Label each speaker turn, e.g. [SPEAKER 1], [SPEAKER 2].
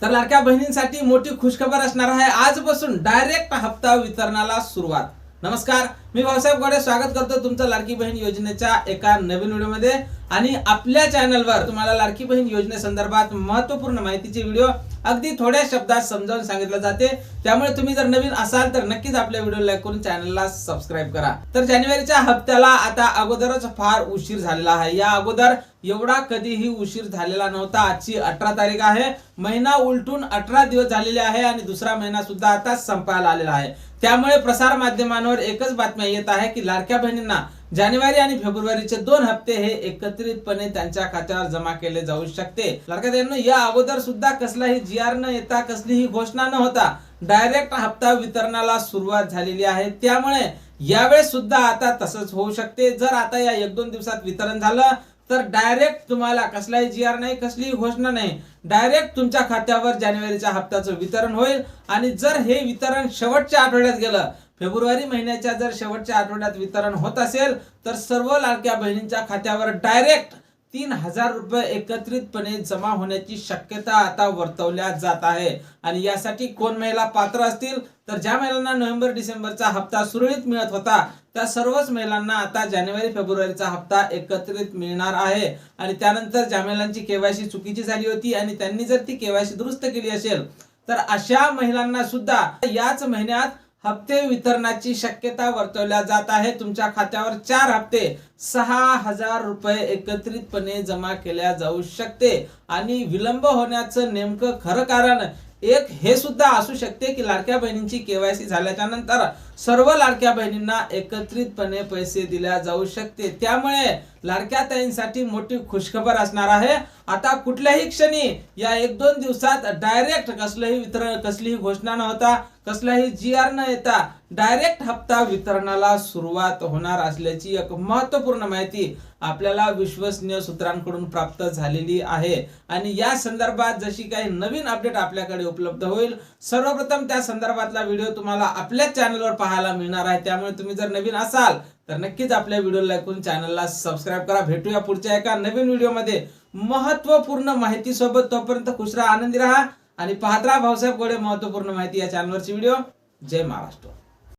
[SPEAKER 1] तर लाडक्या बहिणींसाठी मोठी खुशखबर असणार आहे। आजपासून डायरेक्ट हप्ता वितरणाला सुरुवात। नमस्कार, मी भाऊसाहेब गोडे स्वागत करतो तुमचं लाडकी बहीण योजनेच्या एका नवीन व्हिडिओमध्ये। आणि आपल्या चॅनलवर तुम्हाला लाडकी बहीण योजनेसंदर्भात महत्त्वपूर्ण माहितीचे व्हिडिओ अगदी थोड्या शब्दात समजावून सांगितले जाते। त्यामुळे तुम्ही जर नवीन असाल तर नक्कीच आपल्या व्हिडिओ लाईक करून चॅनलला सबस्क्राइब करा। तर जानेवारीच्या हप्त्याला आता अगोदरच फार उशीर झालेला आहे। या अगोदर एवढा कधीही उशीर झालेला नव्हता। आजची 18 तारीख आहे, महिना उलटून 18 दिवस झालेले आहे आणि दुसरा महिना सुद्धा आता संपायला आलेला आहे। त्यामुळे प्रसार माध्यमांवर एकच बातमी येत आहे की लाडक्या बहिणींना जानेवारी आणि फेब्रुवारीचे 2 हप्ते हे एकत्रितपणे त्यांच्या खात्यावर जमा केले जाऊ शकते। लाडक्या बहिणींनो, या अगोदर सुद्धा कसलाही जीआर न येता कसलीही घोषणा न होता डायरेक्ट हप्ता वितरणाला सुरुवात झालेली आहे। त्यामुळे यावेळेस सुद्धा आता तसंच होऊ शकते। जर आता या 1-2 दिवसात वितरण झालं तर डायरेक्ट तुम्हाला कसलाही जीआर नाही, कसलीही घोषणा नाही, डायरेक्ट तुमच्या खात्यावर जानेवारीच्या हप्त्याचं वितरण होईल। आणि जर हे वितरण शेवटच्या आठवड्यात गेलं, फेब्रुवारी महिन्याच्या जर शेवटच्या आठवड्यात वितरण होत असेल तर सर्व लाडक्या बहिणींच्या खात्यावर डायरेक्ट 3000 रुपये एकत्रितपणे जमा होण्याची शक्यता आता वर्तवल्या जात आहे। आणि यासाठी कोण महिला पात्र असतील तर ज्या महिलांना नोव्हेंबर डिसेंबरचा हप्ता सुरळीत मिळत होता त्या सर्वच महिलांना आता जानेवारी फेब्रुवारीचा हप्ता एकत्रित मिळणार आहे। आणि त्यानंतर ज्या महिलांची केवायसी चुकीची झाली होती आणि त्यांनी जर ती केवायसी दुरुस्त केली असेल तर अशा महिलांना सुद्धा याच महिन्यात हप्ते वितरणाची शक्यता वर्तवल्या जात आहे। तुमच्या खात्यावर 4 हप्ते 6000 रुपये एकत्रितपणे जमा केल्या जाऊ शकते। आणि विलंब होण्याचं नेमकं खरं कारण एक हे सुद्धा असू शकते की लाडक्या बहिणींची केवायसी झाल्याच्या नंतर सर्व लाडक्या बहिणींना एकत्रितपणे पैसे दिल्या जाऊ शकते। त्यामुळे लाडक्या ताईंसाठी मोठी खुशखबर असणार आहे। आता कुठल्याही क्षणी या 1-2 दिवसात डायरेक्ट कसलेही वितरण, कसलीही घोषणा न होता, कसलाही जीआर न येता डायरेक्ट हप्ता वितरणाला सुरुवात होणार असल्याची एक महत्त्वपूर्ण माहिती आपल्याला विश्वसनीय सूत्रांकडून प्राप्त झालेली आहे। आणि या संदर्भात जशी काही नवीन अपडेट आपल्याकडे उपलब्ध होईल, सर्वप्रथम त्या संदर्भातला व्हिडिओ तुम्हाला आपल्या चॅनलवर पाहायला मिळणार आहे। त्यामुळे तुम्ही जर नवीन असाल तर नक्कीच आपल्या व्हिडिओ लाईक करून चॅनलला सबस्क्राइब करा। भेटूया पुढच्या एका नवीन व्हिडिओमध्ये महत्त्वपूर्ण माहिती सोबत। तोपर्यंत खुश राहा, आनंदी राहा आणि पाहत राहा भाऊसाहेब गोडे महत्त्वपूर्ण माहिती या चॅनलवरची व्हिडिओ। जय महाराष्ट्र।